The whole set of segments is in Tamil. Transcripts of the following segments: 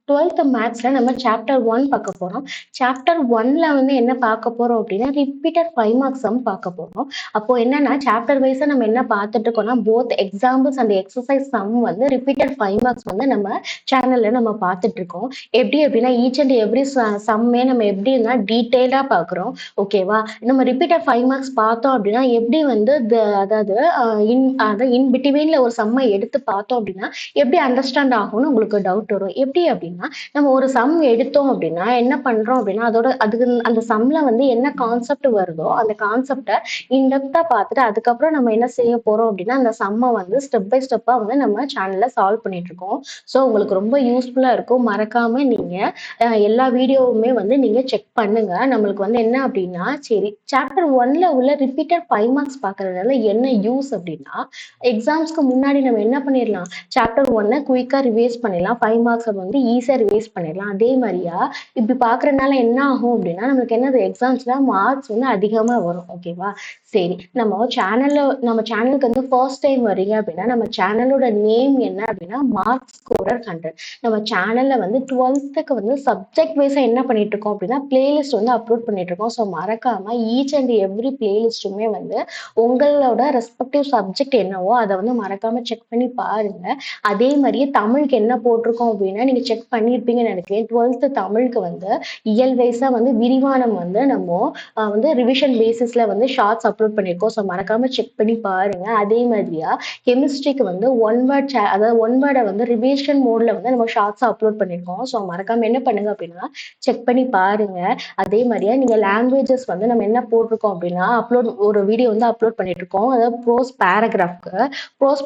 டுவெல்த் மேத்ஸ்ல நம்ம சாப்டர் 1 பார்க்க போறோம். சாப்டர் 1ல வந்து என்ன பார்க்க போறோம் அப்படின்னா, ரிப்பீட்டட் 5 மார்க்ஸ் சம் பார்க்க போறோம். அப்போ என்னன்னா, சாப்டர் வைஸா நம்ம என்ன பார்த்துட்டு இருக்கோம்னா, both examples and exercise sum வந்து ரிப்பீட்டட் 5 மார்க்ஸ் வந்து நம்ம சேனல்ல நம்ம பார்த்துட்டு இருக்கோம். எப்படி அப்படின்னா, ஈச் அண்ட் எவ்ரி சம்மே நம்ம எப்படின்னா டீட்டெயிலா பார்க்குறோம். ஓகேவா? நம்ம ரிப்பீட்டட் 5 மார்க்ஸ் பார்த்தோம் அப்படின்னா, எப்படி வந்து அதாவது இன் பிட்வீன்ல ஒரு சம்மை எடுத்து பார்த்தோம் அப்படின்னா, எப்படி அண்டர்ஸ்டாண்ட் ஆகும்னு உங்களுக்கு டவுட் வரும். எப்படி அப்படின்னா, நம்ம ஒரு சம் எடுத்தோம் அப்படின்னா என்ன பண்றோம் அப்படின்னா அதுக்கு அந்த சம்ல வந்து என்ன கான்செப்ட் வருதோ அந்த கான்செப்டை இன்டெப்தா பார்த்துட்டு அதுக்கப்புறம் நம்ம என்ன செய்ய போறோம் அப்படின்னா அந்த சம்மை வந்து ஸ்டெப் பை ஸ்டெப்பா வந்து நம்ம சேனல்ல சால்வ் பண்ணிட்டு இருக்கோம். ஸோ உங்களுக்கு ரொம்ப யூஸ்ஃபுல்லா இருக்கும். மறக்காம நீங்க எல்லா வீடியோவுமே வந்து நீங்க செக் பண்ணுங்க. நம்மளுக்கு வந்து என்ன அப்படின்னா சரி சாப்டர் 1ல உள்ள ரிப்பீட்டட் 5 மார்க்ஸ் பார்க்கறதுனால என்ன யூஸ் அப்படின்னா எக்ஸாம்ஸ்க்கு முன்னாடி நம்ம என்ன பண்ணிடலாம், சாப்டர் 1 குயிக்கா ரிவைஸ் பண்ணிடலாம். 5 மார்க்ஸ் வந்து ஈஸியா ரிவைஸ் பண்ணிடலாம். அதே மாதிரியா இப்படி பாக்குறதுனால என்ன ஆகும் அப்படின்னா நம்மளுக்கு என்னது எக்ஸாம்ஸ்ல மார்க்ஸ் வந்து அதிகமா வரும். ஓகேவா? சரி, நம்ம சேனலுக்கு வந்து ஃபர்ஸ்ட் டைம் வரீங்க அப்படின்னா நம்ம சேனலோட நேம் என்ன அப்படின்னா மார்க் ஸ்கோரர் 100. நம்ம சேனல்ல வந்து 12க்கு வந்து சப்ஜெக்ட் வைஸா என்ன பண்ணிட்டு இருக்கோம் அப்படின்னா பிளேலிஸ்ட் வந்து அப்லோட் பண்ணிட்டு இருக்கோம். ஸோ மறக்காம ஈச் அண்ட் எவ்ரி பிளேலிஸ்ட்டுமே வந்து உங்களோட ரெஸ்பெக்டிவ் சப்ஜெக்ட் என்னவோ அதை வந்து மறக்காம செக் பண்ணி பாருங்க. அதே மாதிரியே தமிழுக்கு என்ன போட்டிருக்கோம் அப்படின்னா நீங்க செக் பண்ணியிருப்பீங்கன்னு நினைக்கிறேன். 12th தமிழுக்கு வந்து இயல் வைஸா வந்து விரிவானம் வந்து நம்ம வந்து ரிவிஷன் பேசிஸ்ல வந்து ஷார்ட்ஸ் அப்லோட் பண்ணியிருக்கோம். ஸோ மறக்காம செக் பண்ணி பாருங்க. அதே மாதிரியா கெமிஸ்ட்ரிக்கு வந்து அதாவது ஒன் வேர்டை வந்து ரிவிஷன் மோட்ல வந்து நம்ம ஷார்ட்ஸ் அப்லோட் பண்ணியிருக்கோம். ஸோ மறக்காம என்ன பண்ணுங்க அப்படின்னா செக் பண்ணி பாருங்க. அதே மாதிரியா நீங்க லாங்குவேஜஸ் வந்து நம்ம என்ன போட்டிருக்கோம் அப்படின்னா ஒரு வீடியோ வந்து அப்லோட் பண்ணிட்டு இருக்கோம். அதாவது ப்ரோஸ்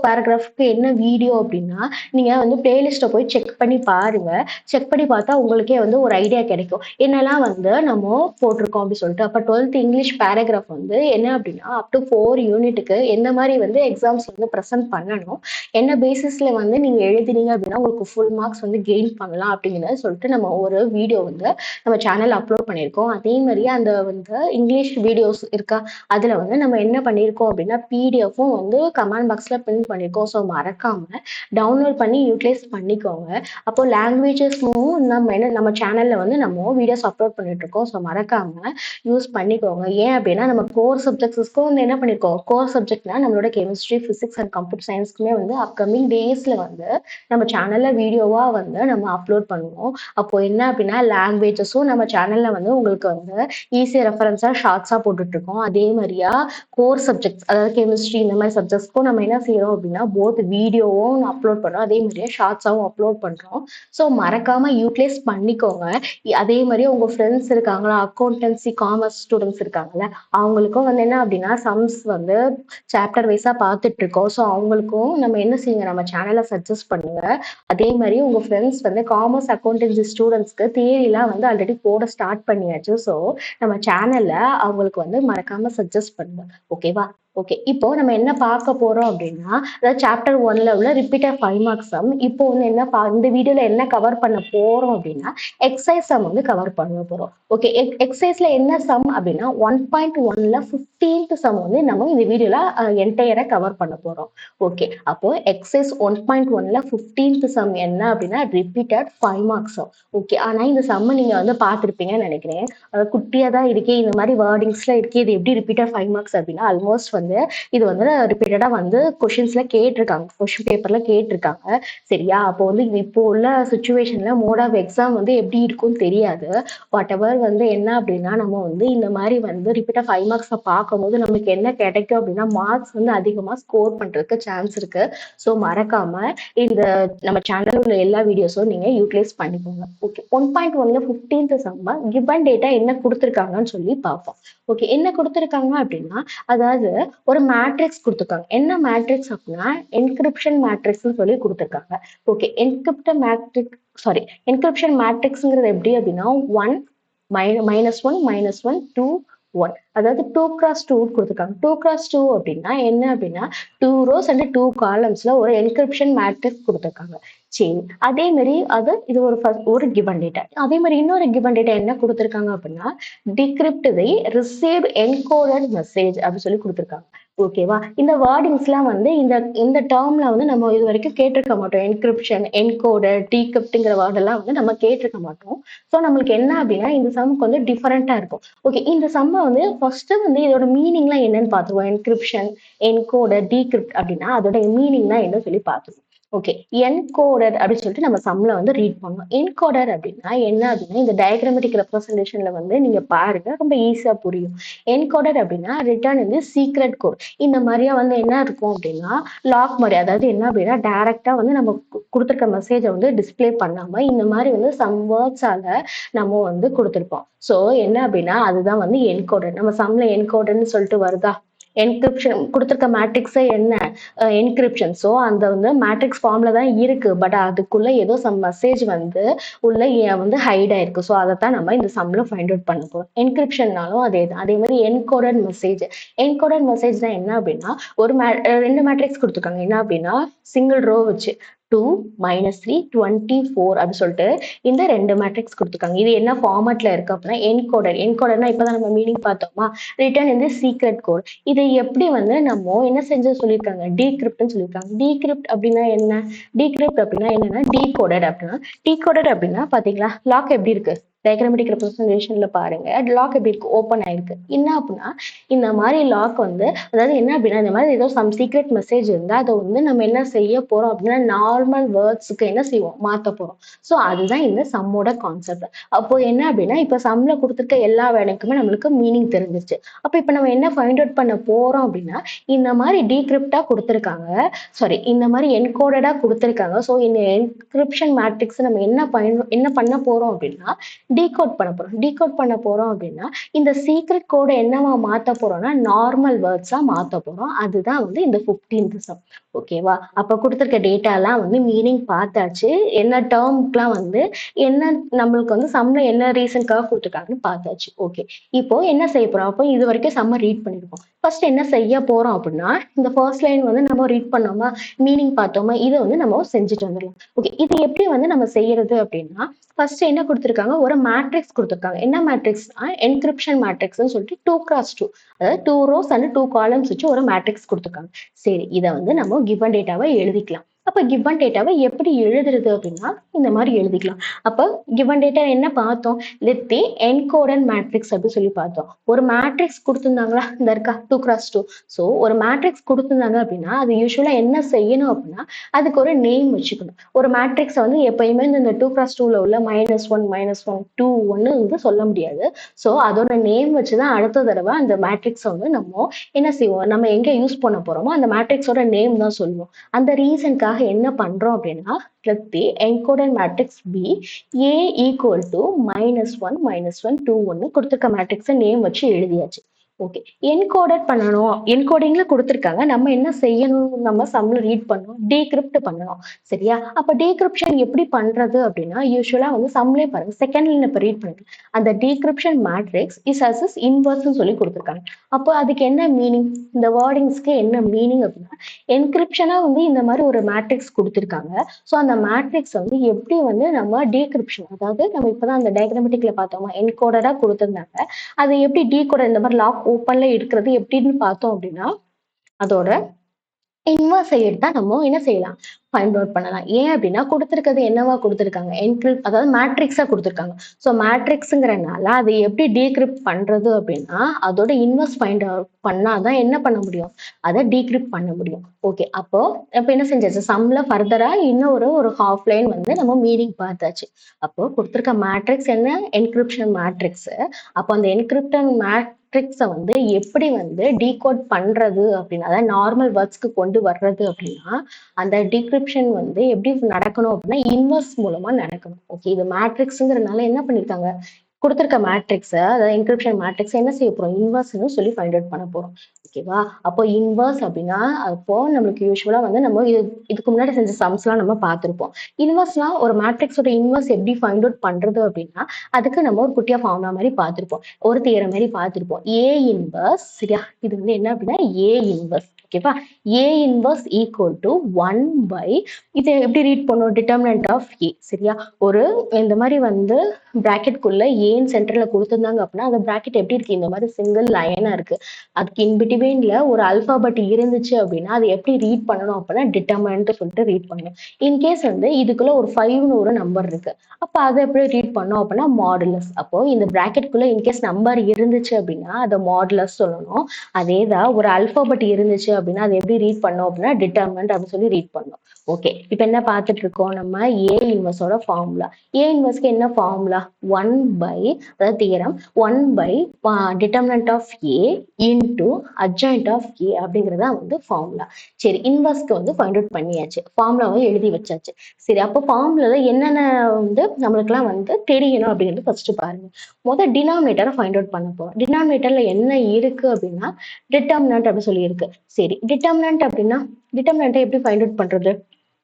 பேராகிராஃப்க்கு என்ன வீடியோ அப்படின்னா நீங்க வந்து பிளேலிஸ்ட்டை போய் செக் பண்ணி பாருங்க. செக் பண்ணி பார்த்தா உங்களுக்கே வந்து ஒரு ஐடியா கிடைக்கும். என்னெல்லாம் வந்து நம்ம போட்டிருக்கோம் அப்படின்னு சொல்லிட்டு. அப்போ 12th இங்கிலீஷ் பேராகிராஃப் வந்து என்ன அப்படின்னா அப் டு 4 யூனிட்டுக்கு எந்த மாதிரி வந்து எக்ஸாம்ஸ் வந்து ப்ரெசென்ட் பண்ணணும், என்ன பேசிஸ்ல வந்து நீங்க எழுதினீங்க அப்படின்னா உங்களுக்கு ஃபுல் மார்க்ஸ் வந்து கெயின் பண்ணலாம் அப்படிங்கிறத சொல்லிட்டு நம்ம ஒரு வீடியோ வந்து நம்ம சேனல் அப்லோட் பண்ணியிருக்கோம். அதே மாதிரியே அந்த வந்து இங்கிலீஷ் வீடியோஸ் இருக்கா அதுல வந்து நம்ம என்ன பண்ணியிருக்கோம் அப்படின்னா பிடிஎஃப்பும் வந்து கமெண்ட் பாக்ஸ்ல பிரிண்ட் பண்ணியிருக்கோம். ஸோ மறக்காம டவுன்லோட் பண்ணி யூட்டிலைஸ் பண்ணிக்கோங்க. அப்போ லாங்குவேஜஸும் நம்ம சேனல்ல வந்து நம்ம வீடியோஸ் அப்லோட் பண்ணிட்டு இருக்கோம். ஸோ மறக்காம யூஸ் பண்ணிக்கோங்க. ஏன் அப்படின்னா நம்ம கோர் சப்ஜெக்ட்ஸ்க்கும் வந்து என்ன பண்ணிருக்கோம், கோர் சப்ஜெக்ட்னா நம்மளோட கெமிஸ்ட்ரி, பிசிக்ஸ் அண்ட் கம்ப்யூட்டர் சயின்ஸ்க்குமே வந்து அப்கமிங் டேஸ்ல வந்து நம்ம சேனல்ல வீடியோவா வந்து நம்ம அப்லோட் பண்ணுவோம். அப்போ என்ன அப்படின்னா லாங்குவேஜஸும் நம்ம சேனல்ல வந்து உங்களுக்கு வந்து ஈஸி ரெஃபரன்ஸா ஷார்ட்ஸா போட்டுட்டு இருக்கோம். அதே மாதிரியா கோர் சப்ஜெக்ட்ஸ் அதாவது கெமிஸ்ட்ரி இந்த மாதிரி சப்ஜெக்ட்ஸ்க்கும் நம்ம என்ன செய்யறோம் அப்படின்னா போத் வீடியோவும் அப்லோட் பண்றோம். அதே மாதிரியே ஷார்ட்ஸாவும் அப்லோட் பண்றோம். ஸோ மறக்காம யூட்டிலைஸ் பண்ணிக்கோங்க. அதே மாதிரி உங்க ஃப்ரெண்ட்ஸ் இருக்காங்களா, அக்கௌண்டன்சி காமர்ஸ் ஸ்டூடெண்ட்ஸ் இருக்காங்கல்ல, அவங்களுக்கும் வந்து என்ன அப்படின்னா சம்ஸ் வந்து சாப்டர் வைஸா பார்த்துட்டு இருக்கோம். ஸோ அவங்களுக்கும் நம்ம என்ன செய்யுங்க, நம்ம சேனலை சஜஸ்ட் பண்ணுங்க. அதே மாதிரி உங்க ஃப்ரெண்ட்ஸ் வந்து காமர்ஸ் அக்கௌண்டன்சி ஸ்டூடெண்ட்ஸ்க்கு தியரிலாம் வந்து ஆல்ரெடி போட ஸ்டார்ட் பண்ணியாச்சு. ஸோ நம்ம சேனல்ல அவங்களுக்கு வந்து மறக்காம சஜஸ்ட் பண்ணுங்க. ஓகேவா? ஓகே, இப்போ நம்ம என்ன பார்க்க போறோம் அப்படின்னா அதாவது சாப்டர் 1ல உள்ள ரிப்பீட்டட் 5 மார்க்ஸ் சம். இப்போ வந்து இந்த வீடியோல என்ன கவர் பண்ண போறோம் அப்படின்னா எக்ஸசைஸ் சம் வந்து கவர் பண்ண போறோம். ஓகே, எக்ஸசைஸ்ல என்ன சம் அப்படின்னா 1.1ல 15th சம் வந்து நம்ம இந்த வீடியோல என்டையரா கவர் பண்ண போறோம். ஓகே, அப்போ எக்ஸசைஸ் 1.1ல 15th சம் என்ன அப்படின்னா ரிப்பீட்டட் 5 மார்க்ஸ் சம். ஓகே, ஆனா இந்த சம் நீங்க வந்து பார்த்துருப்பீங்கன்னு நினைக்கிறேன். குட்டியா தான் இருக்கே, இந்த மாதிரி வேர்டிங்ஸ்ல இருக்கே, இது எப்படி ரிப்பீட்டட் 5 மார்க்ஸ் அப்படின்னா ஆல்மோஸ்ட் வந்து இது வந்து ரிப்பீட்டடா வந்து கொஸ்டின்ஸ்ல கேட்டிருக்காங்க, கொஸ்டின் பேப்பர்ல கேட்டிருக்காங்க. சரியா? அப்போ வந்து இப்போ உள்ள சுச்சுவேஷன்ல மோட் ஆஃப் எக்ஸாம் வந்து எப்படி இருக்கும்னு தெரியாது. வாட் எவர் வந்து என்ன அப்படின்னா நம்ம வந்து இந்த மாதிரி வந்து ரிப்பீட்டா 5 மார்க்ஸை பார்க்கும்போது நமக்கு என்ன கிடைக்கும் அப்படின்னா மார்க்ஸ் வந்து அதிகமா ஸ்கோர் பண்றதுக்கு சான்ஸ் இருக்கு. ஸோ மறக்காம இந்த நம்ம சேனல்ல உள்ள எல்லா வீடியோஸும் நீங்க யூட்டிலைஸ் பண்ணிக்கோங்க. ஓகே, 1.1ல 15th சம்ம கிவன் டேட்டா என்ன கொடுத்துருக்காங்கன்னு சொல்லி பார்ப்போம். ஓகே, என்ன கொடுத்துருக்காங்க அப்படின்னா அதாவது ஒரு மேட்ரிக்ஸ் கொடுத்துருக்காங்க. என்ன மேட்ரிக்ஸ் அப்படின்னா என்கிரிப்ஷன் மேட்ரிக்ஸ்னு சொல்லி கொடுத்துருக்காங்க. ஓகே, என்கிரிப்ஷன் மேட்ரிக்ஸ்ங்கிறது எப்படி அப்படின்னா 1 -1 -1 2 1, அதாவது 2x2 கொடுத்துருக்காங்க. 2x2 அப்படின்னா என்ன அப்படின்னா 2 rows and 2 columnsல ஒரு என்கிரிப்ஷன் மேட்ரிக்ஸ் கொடுத்துருக்காங்க. சரி, அதே மாதிரி இது ஒரு கிவன் டேட்டா. அதே மாதிரி இன்னொரு கிவன் டேட்டா என்ன கொடுத்துருக்காங்க அப்படின்னா டிகிரிப்ட் தி ரிசீவ்ட் என்கோடட் மெசேஜ் அப்படின்னு சொல்லி கொடுத்துருக்காங்க. ஓகேவா? இந்த வேர்டிங்ஸ்லாம் வந்து இந்த டெர்ம்ல வந்து நம்ம இதுவரைக்கும் கேட்டிருக்க மாட்டோம். என்கிரிப்ஷன், என்கோடர், டீகிரிப்ட்ங்கிற வேர்டெல்லாம் வந்து நம்ம கேட்டிருக்க மாட்டோம். ஸோ நம்மளுக்கு என்ன அப்டின்னா, இந்த சம்க்கு வந்து டிஃபரெண்ட்டா இருக்கும். ஓகே. இந்த சம்ம வந்து ஃபர்ஸ்ட்டு வந்து இதோட மீனிங்லாம் என்னன்னு பார்த்துருவோம். என்கிரிப்ஷன், என்கோடர், டீகிரிப்ட் அப்டின்னா அதோட மீனிங்னா என்னன்னு சொல்லி பார்த்துருவோம். ஓகே. என்கோடர் அப்படின்னு சொல்லிட்டு நம்ம சம்ல வந்து ரீட் பண்ணோம். என்கோடர் அப்படின்னா என்ன அப்படின்னா இந்த டயக்ராமேட்டிக் ரெப்ரசன்டேஷன்ல வந்து நீங்க பாருங்க ரொம்ப ஈஸியா புரியும். என்கோடர் அப்படின்னா ரிட்டர்ன் வந்து சீக்ரெட் கோட் இந்த மாதிரியா வந்து என்ன இருக்கும் அப்படின்னா லாக் மாதிரி அதாவது என்ன அப்படின்னா டைரக்டா வந்து நம்ம கொடுத்துருக்க மெசேஜை வந்து டிஸ்பிளே பண்ணாம இந்த மாதிரி வந்து சம் வேர்ட்ஸால நம்ம வந்து கொடுத்துருப்போம். ஸோ என்ன அப்படின்னா அதுதான் வந்து என்கோடர். நம்ம சம்ல என்கோடர்னு சொல்லிட்டு வருதா என்கிரிப்ஷன் கொடுத்துருக்க மேட்ரிக்ஸே என்ன என்கிரிப்ஷன். ஸோ அந்த வந்து மேட்ரிக்ஸ் ஃபார்ம்ல தான் இருக்கு. பட் அதுக்குள்ள ஏதோ சம் மெசேஜ் வந்து உள்ள வந்து ஹைட் ஆயிருக்கு. ஸோ அதை தான் நம்ம இந்த சம்ல ஃபைண்ட் அவுட் பண்ண போறோம். என்கிரிப்ஷன்னாலும் அதே தான். அதே மாதிரி என்கோடட் மெசேஜ். என்கோடட் மெசேஜ்னா என்ன அப்படின்னா ஒரு ரெண்டு மேட்ரிக்ஸ் கொடுத்துருக்காங்க. என்ன அப்படின்னா சிங்கிள் ரோ வச்சு 2 -3 24 அப்படின்னு சொல்லிட்டு இந்த ரெண்டு மேட்ரிக்ஸ் கொடுத்துருக்காங்க. இது என்ன ஃபார்மேட்ல இருக்கு அப்படின்னா என்கோடர். என்கோடர்னா இப்பதான் நம்ம மீனிங் பார்த்தோமா ரிட்டர்ன் இந்த சீக்ரெட் கோட். இதை எப்படி வந்து நம்ம என்ன செஞ்சு சொல்லியிருக்காங்க டீகிரிப்ட்னு சொல்லியிருக்காங்க. டீகிரிப்ட் அப்படின்னா என்ன டீகிரிப்ட் அப்படின்னா என்னன்னா டீகோடட் அப்படின்னா டீகோடட் அப்படின்னா பாத்தீங்களா லாக் எப்படி இருக்கு டயக்ராமேட்டிக் ரெப்ரசன்டேஷன்ல பாருங்க லாக் எப்படி இருக்கு ஓப்பன் ஆயிருக்கு. என்ன அப்படின்னா இந்த மாதிரி லாக் வந்து அதாவது என்ன அப்படின்னா இந்த மாதிரி ஏதோ சம் சீக்ரெட் மெசேஜ் இருந்தா அதை வந்து நம்ம என்ன செய்ய போறோம் அப்படின்னா நார்மல் வேர்ட்ஸுக்கு என்ன செய்வோம் மாத்த போறோம். ஸோ அதுதான் இந்த சம்மோட கான்செப்ட். அப்போ என்ன அப்படின்னா இப்ப சம்ல கொடுத்துருக்க எல்லா வேலைக்குமே நம்மளுக்கு மீனிங் தெரிஞ்சிருச்சு. அப்ப இப்ப நம்ம என்ன ஃபைண்ட் அவுட் பண்ண போறோம் அப்படின்னா இந்த மாதிரி டீகிரிப்டா கொடுத்துருக்காங்க. சாரி இந்த மாதிரி என்கோடடா கொடுத்துருக்காங்க. ஸோ இந்த என்கிரிப்ஷன் மேட்ரிக்ஸ் நம்ம என்ன பண்ண போறோம் அப்படின்னா டீகோட் பண்ண போறோம். டீகோட் பண்ண போறோம் அப்படின்னா இந்த சீக்ரெட் கோடை என்னவா மாத்த போறோம்னா நார்மல் வேர்ட்ஸா மாத்த போறோம். அதுதான் வந்து இந்த 15th சம். ஓகேவா? அப்ப கொடுத்துருக்க டேட்டா எல்லாம் வந்து மீனிங் பார்த்தாச்சு. என்ன டேர்ம்க்குலாம் வந்து என்ன நம்மளுக்கு வந்து சம்ல என்ன ரீசன்க்காக கொடுத்துருக்காங்கன்னு பார்த்தாச்சு. ஓகே. இப்போ என்ன செய்ய போறோம்? அப்போ இது வரைக்கும் சம்ம ரீட் பண்ணிருக்கோம். ஃபர்ஸ்ட் என்ன செய்ய போறோம் அப்படின்னா இந்த ஃபர்ஸ்ட் லைன் வந்து நம்ம ரீட் பண்ணோமா மீனிங் பார்த்தோமா இதை வந்து நம்ம செஞ்சுட்டு வந்துடலாம். ஓகே. இது எப்படி வந்து நம்ம செய்யறது அப்படின்னா ஃபர்ஸ்ட் என்ன கொடுத்துருக்காங்க ஒரு மேட்ரிக்ஸ் கொடுத்துருக்காங்க. என்ன மேட்ரிக்ஸ்னா என்கிரிப்ஷன் மேட்ரிக்ஸ்னு சொல்லிட்டு 2x2 அதாவது 2 rows and 2 columns வச்சு ஒரு மேட்ரிக்ஸ் கொடுத்துருக்காங்க. சரி இதை வந்து நம்ம கிவன் டேட்டாவை எழுதிக்கலாம். அப்ப கிவன் டேட்டாவை எப்படி எழுதுறது அப்படின்னா இந்த மாதிரி எழுதிக்கலாம். அப்ப கிவன் டேட்டா என்ன பார்த்தோம் let the encoded matrix அப்படின்னு சொல்லி பார்த்தோம். ஒரு மேட்ரிக்ஸ் கொடுத்துருந்தாங்களா இந்த இருக்கா 2x2. ஸோ ஒரு மேட்ரிக்ஸ் கொடுத்துருந்தாங்க அப்படின்னா அது யூஸ்வலா என்ன செய்யணும் அப்படின்னா அதுக்கு ஒரு நேம் வச்சுக்கணும். ஒரு மேட்ரிக்ஸை வந்து எப்பயுமே இந்த 2x2ல உள்ள -1 -1 2 1 வந்து சொல்ல முடியாது. ஸோ அதோட நேம் வச்சுதான் அடுத்த தடவை அந்த மேட்ரிக்ஸை வந்து நம்ம என்ன செய்வோம் நம்ம எங்க யூஸ் பண்ண போறோமோ அந்த மேட்ரிக்ஸோட நேம் தான் சொல்லுவோம். அந்த ரீசனுக்காக என்ன பண்றோம் அப்படின்னா let the encoded matrix be A equal to -1 -1 2 1 கொடுத்துருக்க மேட்ரிக்ஸை நேம் வச்சு எழுதியாச்சு. ஓகே. என்கோடட் பண்ணணும். என்கோடிங்ல கொடுத்துருக்காங்க. நம்ம என்ன செய்யணும் நம்ம சம்ல ரீட் பண்ணணும் டீகிரிப்ட் பண்ணணும். சரியா? அப்ப டீகிரிப்ஷன் எப்படி பண்றது அப்படின்னா யூஸ்வலா வந்து சம்லே பாருங்க செகண்ட் லைன் இப்ப ரீட் பண்ணுங்க. அந்த decryption matrix is as is inverse சொல்லி கொடுத்துருக்காங்க. அப்போ அதுக்கு என்ன மீனிங் இந்த வேர்டிங்ஸ்க்கு என்ன மீனிங் அப்படின்னா என்கிரிப்ஷனா வந்து இந்த மாதிரி ஒரு மேட்ரிக்ஸ் கொடுத்துருக்காங்க. ஸோ அந்த மேட்ரிக்ஸ் வந்து எப்படி வந்து நம்ம டீகிரிப்ஷன் அதாவது நம்ம இப்பதான் அந்த டயக்ராமேட்டிக்ல பார்த்தோமா என்கோடடா கொடுத்துருந்தாங்க. அது எப்படி டீகோடர் இந்த மாதிரி லாக் ஓப்பன்ல இருக்கிறது எப்படின்னு பார்த்தோம் அப்படின்னா அதோட இன்வர்ஸ் எடுத்தா நம்ம என்ன செய்யலாம் ஃபைண்ட் அவுட் பண்ணலாம். ஏன் அப்படின்னா கொடுத்துருக்கிறது என்னவா கொடுத்துருக்காங்க என்கிரிப்ட் அதாவது மேட்ரிக்ஸா கொடுத்துருக்காங்க. ஸோ மேட்ரிக்ஸுங்கிறனால அதை எப்படி டீக்ரிப்ட் பண்றது அப்படின்னா அதோட இன்வர்ஸ் ஃபைண்ட் அவுட் பண்ணாதான் என்ன பண்ண முடியும் அதை டீக்ரிப்ட் பண்ண முடியும். ஓகே. அப்போ என்ன செஞ்சாச்சு சம்ல ஃபர்தரா இன்னும் ஒரு ஹாஃப் லைன் வந்து நம்ம மீனிங் பார்த்தாச்சு. அப்போ கொடுத்துருக்க மேட்ரிக்ஸ் என்ன என்கிரிப்ஷன் மேட்ரிக்ஸ். அப்போ அந்த என்கிரிப்டன் மேட்ரிக்ஸை வந்து எப்படி வந்து டீகோட் பண்றது அப்படின்னா அதாவது நார்மல் வேர்ட்ஸ்க்கு கொண்டு வர்றது அப்படின்னா அந்த டிகிரிப்ஷன் வந்து எப்படி நடக்கணும் அப்படின்னா இன்வர்ஸ் மூலமா நடக்கணும். ஓகே. இது மேட்ரிக்ஸ்ங்கிறதுனால என்ன பண்ணிருக்காங்க கொடுத்துருக்க மேட்ரிக்ஸை அதாவது என்கிரிப்ஷன் மேட்ரிக்ஸ் என்ன செய்ய போறோம் இன்வர்ஸ்னு சொல்லி ஃபைண்ட் அவுட் பண்ண போறோம். ஓகேவா? அப்போ இன்வர்ஸ் அப்படின்னா அப்போ நம்மளுக்கு யூஸ்வலா வந்து நம்ம இதுக்கு முன்னாடி செஞ்ச சம்ஸ்லாம் நம்ம பார்த்திருப்போம். இன்வர்ஸ்லாம் ஒரு மேட்ரிக்ஸோட இன்வர்ஸ் எப்படி ஃபைண்ட் அவுட் பண்றது அப்படின்னா அதுக்கு நம்ம ஒரு குட்டியா ஃபார்முலா மாதிரி பார்த்திருப்போம். ஒரு தியரம் மாதிரி பார்த்திருப்போம். ஏ இன்வர்ஸ் சரியா இது வந்து என்ன அப்படின்னா ஏ இன்வர்ஸ் ஓகேவா? A inverse equal to 1 by இதை எப்படி ரீட் பண்ணும்? Determinant of A. சரியா? ஒரு இந்த மாதிரி வந்து பிராக்கெட்குள்ள ஏன்னு சென்டர்ல கொடுத்துருந்தாங்க அப்படின்னா அந்த பிராக்கெட் எப்படி இருக்கு? இந்த மாதிரி சிங்கிள் லைனா இருக்கு. அதுக்கு இன்பிட்வீன்ல ஒரு அல்பாபெட் இருந்துச்சு அப்படின்னா அது எப்படி ரீட் பண்ணணும் அப்படின்னா டிட்டர்மினன்ட் சொல்லிட்டு ரீட் பண்ணணும். இன்கேஸ் வந்து இதுக்குள்ள ஒரு 5ன்னு ஒரு நம்பர் இருக்கு. அப்ப அதை எப்படி ரீட் பண்ணோம் அப்படின்னா மாடுலஸ். அப்போ இந்த பிராக்கெட்குள்ள இன்கேஸ் நம்பர் இருந்துச்சு அப்படின்னா அதை மாடுலஸ் சொல்லணும். அதேதான் ஒரு அல்பாபெட் இருந்துச்சு அப்படின்னா அது எப்படி ரீட் பண்ணோம் அப்படின்னா டிட்டர்மினன்ட் அப்படின்னு சொல்லி ரீட் பண்ணோம். ஓகே, இப்போ என்ன பார்த்துட்டு இருக்கோம்? நம்ம ஏ இன்வர்ஸோட ஃபார்முலா. ஏ இன்வர்ஸ்க்கு என்ன ஃபார்முலா? 1 பை, அதாவது theorem 1 by determinant of A into adjoint of A அப்படிங்கிறதா வந்து ஃபார்முலா. சரி, இன்வர்ஸ்க்கு வந்து ஃபைண்ட் அவுட் பண்ணியாச்சு, ஃபார்முலாவை எழுதி வச்சாச்சு. சரி, அப்போ ஃபார்முலால என்னென்ன வந்து நம்மளுக்குலாம் வந்து தெரியணும் அப்படிங்கிறது ஃபர்ஸ்ட் பாருங்க. முதல் டினாமினேட்டரை ஃபைண்ட் அவுட் பண்ண போறோம். டினாமினேட்டர்ல என்ன இருக்கு அப்படின்னா டிட்டர்மினன்ட் அப்படின்னு சொல்லி இருக்கு. சரி, டிட்டர்மினன்ட் அப்படின்னா டிட்டர்மினன்ட்டை எப்படி ஃபைண்ட் அவுட் பண்றது?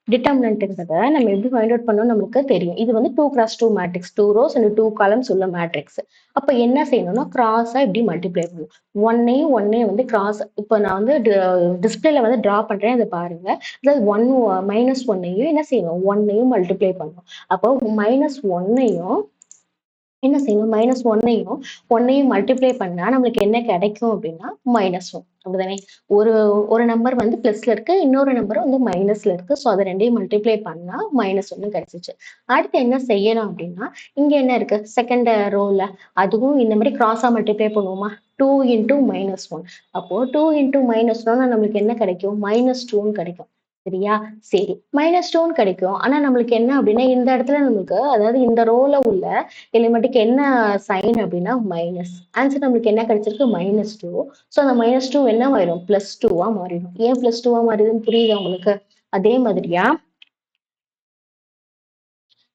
டிட்டர்மினன்ட்ங்கிறத நம்ம எப்படி ஃபைண்ட் அவுட் பண்ணணும் நமக்கு தெரியும். இது வந்து 2x2 matrix, 2 rows and 2 columns உள்ள மேட்ரிக்ஸ். அப்ப என்ன செய்யணும்னா கிராஸா இப்படி மல்டிப்ளை பண்ணணும். ஒன்னையும் வந்து கிராஸ், இப்போ நான் வந்து டிஸ்பிளேல வந்து டிரா பண்றேன், அதை பாருங்க. அதாவது மைனஸ் ஒன்னையும் என்ன செய்யணும்? ஒன்னையும் மல்டிப்ளை பண்ணணும். அப்போ மைனஸ் ஒன்னையும் என்ன செய்யணும்? மைனஸ் ஒன்னையும் மல்டிப்ளை பண்ணா நம்மளுக்கு என்ன கிடைக்கும் அப்படின்னா -1. அப்படிதானே? ஒரு ஒரு நம்பர் வந்து பிளஸ்ல இருக்கு, இன்னொரு நம்பர் வந்து மைனஸ்ல இருக்கு. ஸோ அதை ரெண்டையும் மல்டிப்ளை பண்ணா -1 கிடைச்சிச்சு. அடுத்து என்ன செய்யணும் அப்படின்னா இங்க என்ன இருக்கு? செகண்ட் ரோல அதுவும் இந்த மாதிரி கிராஸா மல்டிப்ளை பண்ணுவோமா? 2 இன்டூ -1. அப்போ 2 இன்டூ -1 நம்மளுக்கு என்ன கிடைக்கும்? -2 கிடைக்கும். சரியா? சரி, -2 கிடைக்கும். ஆனா நம்மளுக்கு என்ன அப்படின்னா இந்த இடத்துல நம்மளுக்கு, அதாவது இந்த ரோல உள்ள எலிமெண்ட்டுக்கு என்ன சைன் அப்படின்னா மைனஸ். ஆன்சர் நம்மளுக்கு என்ன கிடைச்சிருக்கு? -2. ஸோ அந்த -2 என்ன ஆயிரும்? +2 மாறிடும். ஏன் +2 மாறிடுதுன்னு புரியுதா உங்களுக்கு? அதே மாதிரியா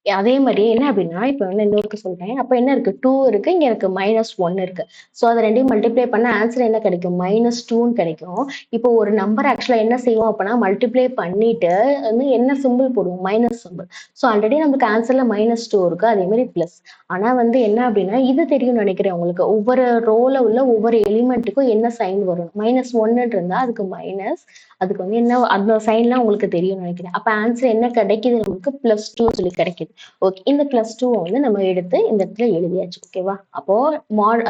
அதே மாதிரி என்ன அப்படின்னா இப்போ வந்து இன்னொருக்கு சொல்றேன். அப்போ என்ன இருக்கு? 2 இருக்கு, இங்க எனக்கு -1 இருக்கு. ஸோ அதை ரெண்டையும் மல்டிப்ளை பண்ண ஆன்சர் என்ன கிடைக்கும்? -2 கிடைக்கும். இப்போ ஒரு நம்பர் ஆக்சுவலா என்ன செய்வோம் அப்படின்னா மல்டிப்ளை பண்ணிட்டு வந்து என்ன சிம்பிள் போடுவோம்? Minus simple. ஸோ ஆல்ரெடி நமக்கு ஆன்சர்ல -2 இருக்கு, அதே மாதிரி பிளஸ். ஆனா வந்து என்ன அப்படின்னா இது தெரியும்னு நினைக்கிறேன் உங்களுக்கு. ஒவ்வொரு ரோல உள்ள ஒவ்வொரு எலிமெண்ட்டுக்கும் என்ன சைன் வரும்? -1 இருந்தா அதுக்கு மைனஸ், அதுக்கு வந்து என்ன அந்த சைன்லாம் உங்களுக்கு தெரியும்னு நினைக்கிறேன். அப்ப ஆன்சர் என்ன கிடைக்குது? நமக்கு +2 சொல்லி கிடைக்குது. ஓகே, இந்த +2 வந்து நம்ம எடுத்து இந்த இடத்துல எழுதியாச்சு. ஓகேவா? அப்போ